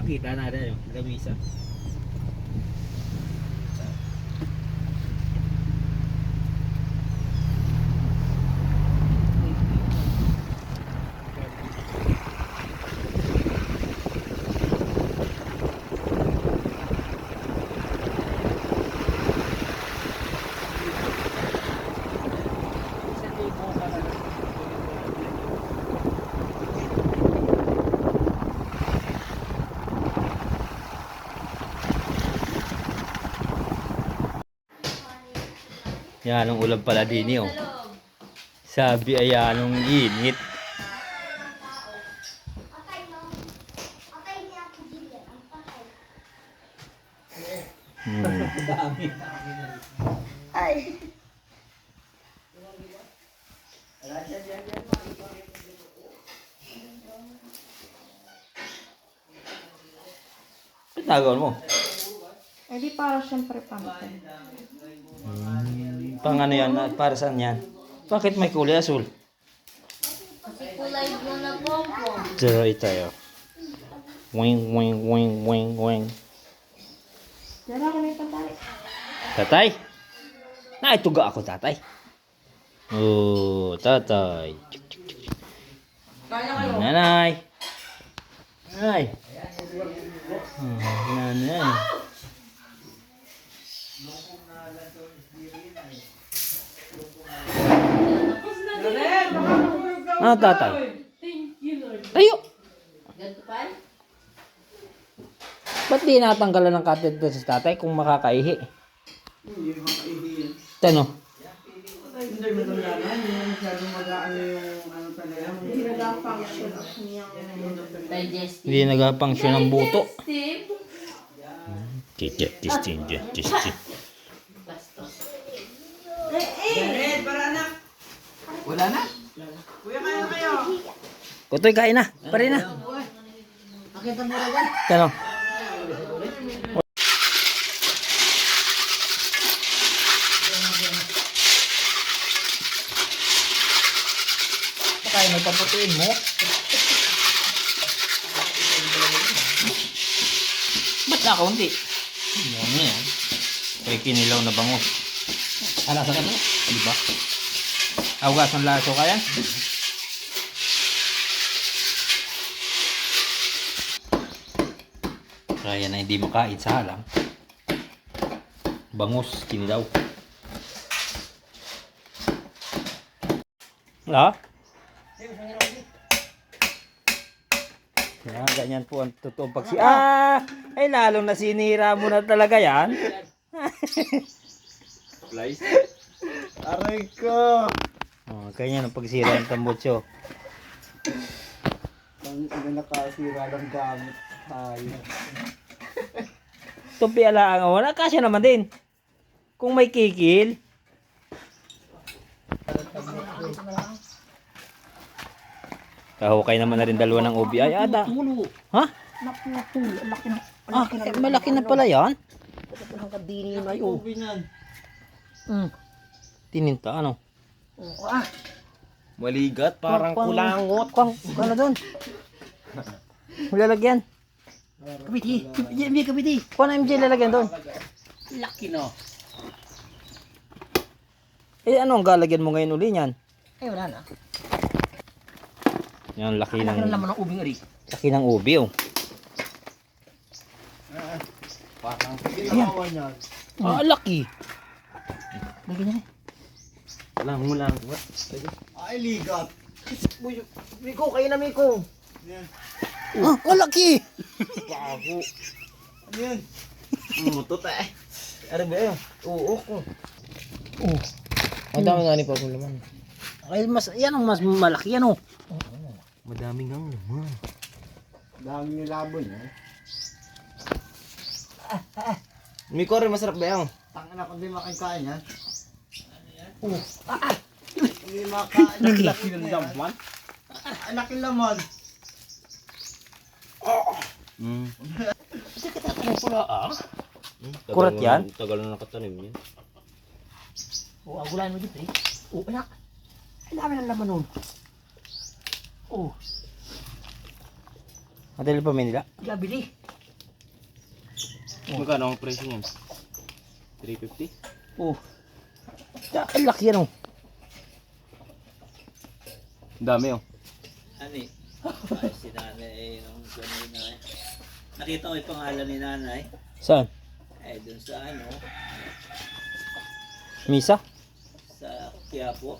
Kita natin yung lamisa. Yan ang ulam pala din yun. Sabi ay anong init. Ay. Ano nagawa mo? Eh di para siyempre pantay. Pang ano yan? Para saan yan? Bakit may kulay asul? Kasi kulay mo na pompom. Tuloy tayo. Wing, wing, wing, wing, wing. Diyan ako na yung pantay. Tatay? Naituga ako, tatay. Oh, tatay. Nanay. Nanay. Nanay. Ah, tatay. Tayo. Ba't di natanggalan ng catheter sa tatay kung makakaihi? Hindi makaihiyan. Tano? Hindi matalaman. Hindi masyadong mag-ano yung ano talaga. Hindi nag-function niyang digestive. Hindi nag-function ang buto. Digestive. Testing. Jared, para anak. Wala na? Kuya, kaya na kayo. Kutoy, kain na. Pare na. Nakita mo rin yan? Tano? Kaya may paputuin mo. Ba't na kaunti? Yan yan. Kaya kinilaw na bangus. Alasa ka na? Diba? Awagas ng laso kaya? Kaya na hindi makain sa halang. Bangus, kinilaw. Ha? Yan, ganyan po ang totoong ay lalong nasinira mo na talaga yan. Aray ko! Oh, ganyan ang pagsira ng tambutso. Ang nakasira ng gamit. Ayun. Tupi alaang wala kasya naman din. Kung may kikil. Kahukay naman na rin dalawa ng ubi. Ay, ada. Ha? Malaki na pala yan. Ang kadini na yun. Ubi niyan. Tininta, ano? Maligat, parang kulangot. Ano doon? Lalagyan. Kabiti. Kabiti. Kung ano MJ lalagyan doon? Laki no. Eh, ano ang galagyan mo ngayon uli niyan? Eh, wala na. Yan, laki Laki ng... na laman ng ubing ari. Laki ng ubi, oh. Parang ginawa niya. Ah, laki. Lagyan niya. Lang. Ay, ligat. Miko, kayo na Miko. Ah, laki! Bago. Ano yun? Mutot eh. Ano ba yun? Oo ko. Ang dami nga ni Pagong laman. Ay, yan ang mas malaki yan, oh. Madaming ang laman. Daming nilabon eh. Miko rin masarap ba yan? Tangina ko hindi makikain yan. Hindi makain. Laki ng laman. Laki ng laman. Kasi katatanim pula, ah. Kurat yan? Tagal na nakatanim yan. Agulayan mo dito eh. Anak. Ay, dami ng laman nun. Madali pa Manila. Gabili. Magkano ang presyo niyan? 350? Oh. Ang laki yan oh. Dami oh. Ani? Ay, si nanay nung kanina eh. Nakita ko yung pangalan ni nanay. Saan? Dun sa ano, Misa? sa Quiapo.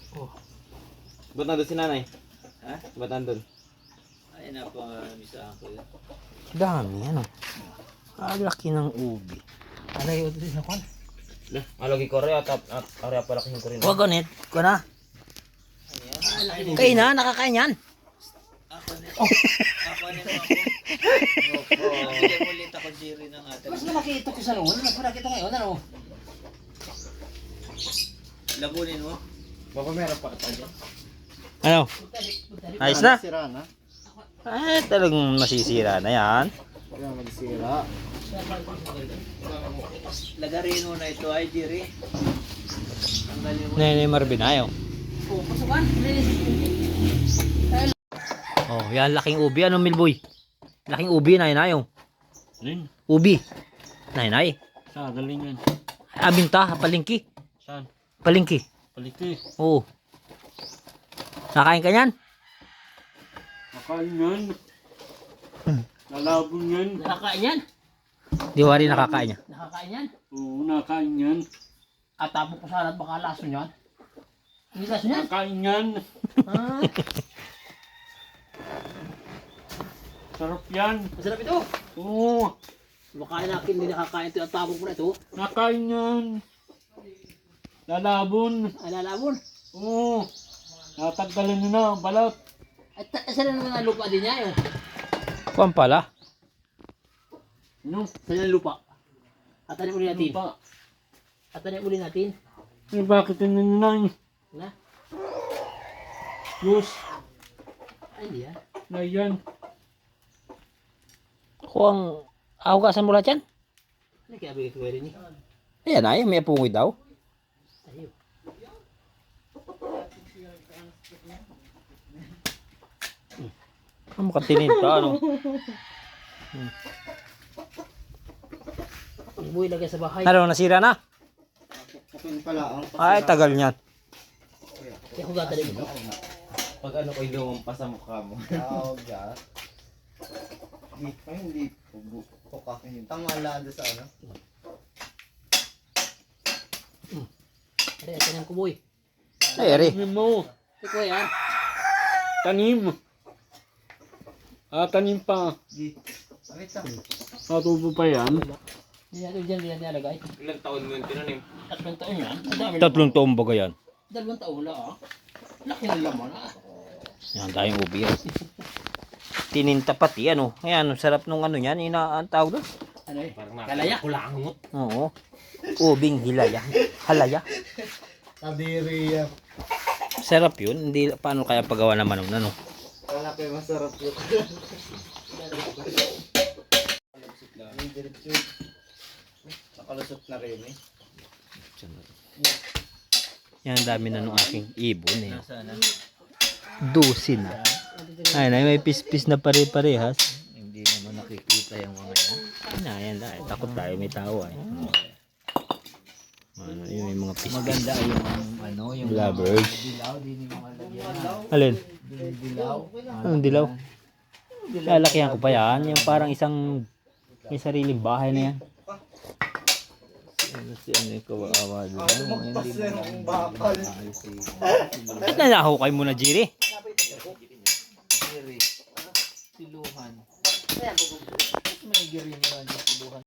Ba't nandun si nanay? Ha? Ba't nandun? Ay, napangamisahan ko yun. Dami ano. Ang laki ng ubi. Ano yung ito sa kwan? Alagi ko rin at area pala kasing ko rin. Huwag ganit. Ko na. Kayo na, nakakain yan. Ako na. Ako na mo ako. Opo. Bigyan mo ulit ako Jerry ng atin. Mas na nakita ko sa noon. Mas nakita ngayon. Ano? Labunin mo. Baka meron pa dyan. Ano? Ayos na? Sira na. Ay, talagang masisira na yan. Kaya magsira. Lagarin mo na ito ay Jerry. Tanggalin mo. Nene Marvin, ayaw. Oh, yan, laking ubi. Ano, Milboy? Laking ubi, nay-nay. Rin? Ubi. Nay-nay. Saan? Galing yan. Abinta, palingki. Saan? Palingki. Paliki. Oo. Nakain ka yan? Nakain yan. Lalabon yan. Nakakain yan? Diwari nakakain niya. Nakakain yan? Oo, nakain yan. At tapo ko sana at baka laso niyan. Hindi laso niyan? Nakain yan. Ah, Sarap yan. masarap ito. Oo, Baka nakin hindi nakakain ito at tapo ko na ito. nakain yan. Lalabon. Alalabon. Oo. Natanggalan nyo na ang balat. At saan naman ang lupa din niya yun? Kuwan pala. Ano? Saan ang lupa? Atanin uli natin. Pa? Atanin uli natin. Eh, bakit yun na? Na? Diyos. Ay, hindi yan. Na yan. Kuwang ahugasan mo lahat yan? Ano kaya bigay ko rin niya? Ayan ay, may apungoy daw. Ayaw. Ang makatinin pa, ano? Ang buhay lagay sa bahay. Ano, nasira na? Kapin pala ang Ay, tagal niyan. Kaya ko gata rin mo. pag ano ko yung pa sa mukha mo. Oo, ga. Hindi pugo. Kukakin yun. Tangala doon sa ano. Ay, atanin ko boy. Ay, eri. Tanim mo. Ito ko yan. Tanim. Tanim pa. Wait lang. Matubo pa yan. Hindi natin dyan nilagay. Ilang taon mo yung tinanim? 3 taon yan. Ang dami naman. 3 taong baga yan. 2 taon lang ah. Laki ng laman ah. Yan, tayong ubi. Tininta pati, ano. Ayan, sarap nung ano yan. Ang tawag doon. Ano eh? Kalaya. Kulangot. Oo. Ubing hilaya. Halaya. Kadiri yan. Sarap yun. Hindi, paano kaya paggawa naman nun, ano? Wala kayo masarap yun. Nakalusot na rin eh. Yan, ang dami na nung aking ibon eh. Sana. Dusin na. Ay, may pis-pis na pare-parehas. Hindi naman nakikita yung mga yan. Yan, takot tayo, may tao ay. Ano, yun, may mga pis-pis. Maganda yung ano, yung Lovebirds. dilaw, din yung mga lagyan. Alin? Yung dilaw. Anong dilaw? Lalakihan ko pa yan. Yung parang isang may sariling bahay na yan. Si ano yung kawawa doon. Hindi mo lang bakal. Nanahukay mo na, Jiri. siluhan. May girin mo lang yung siluhan.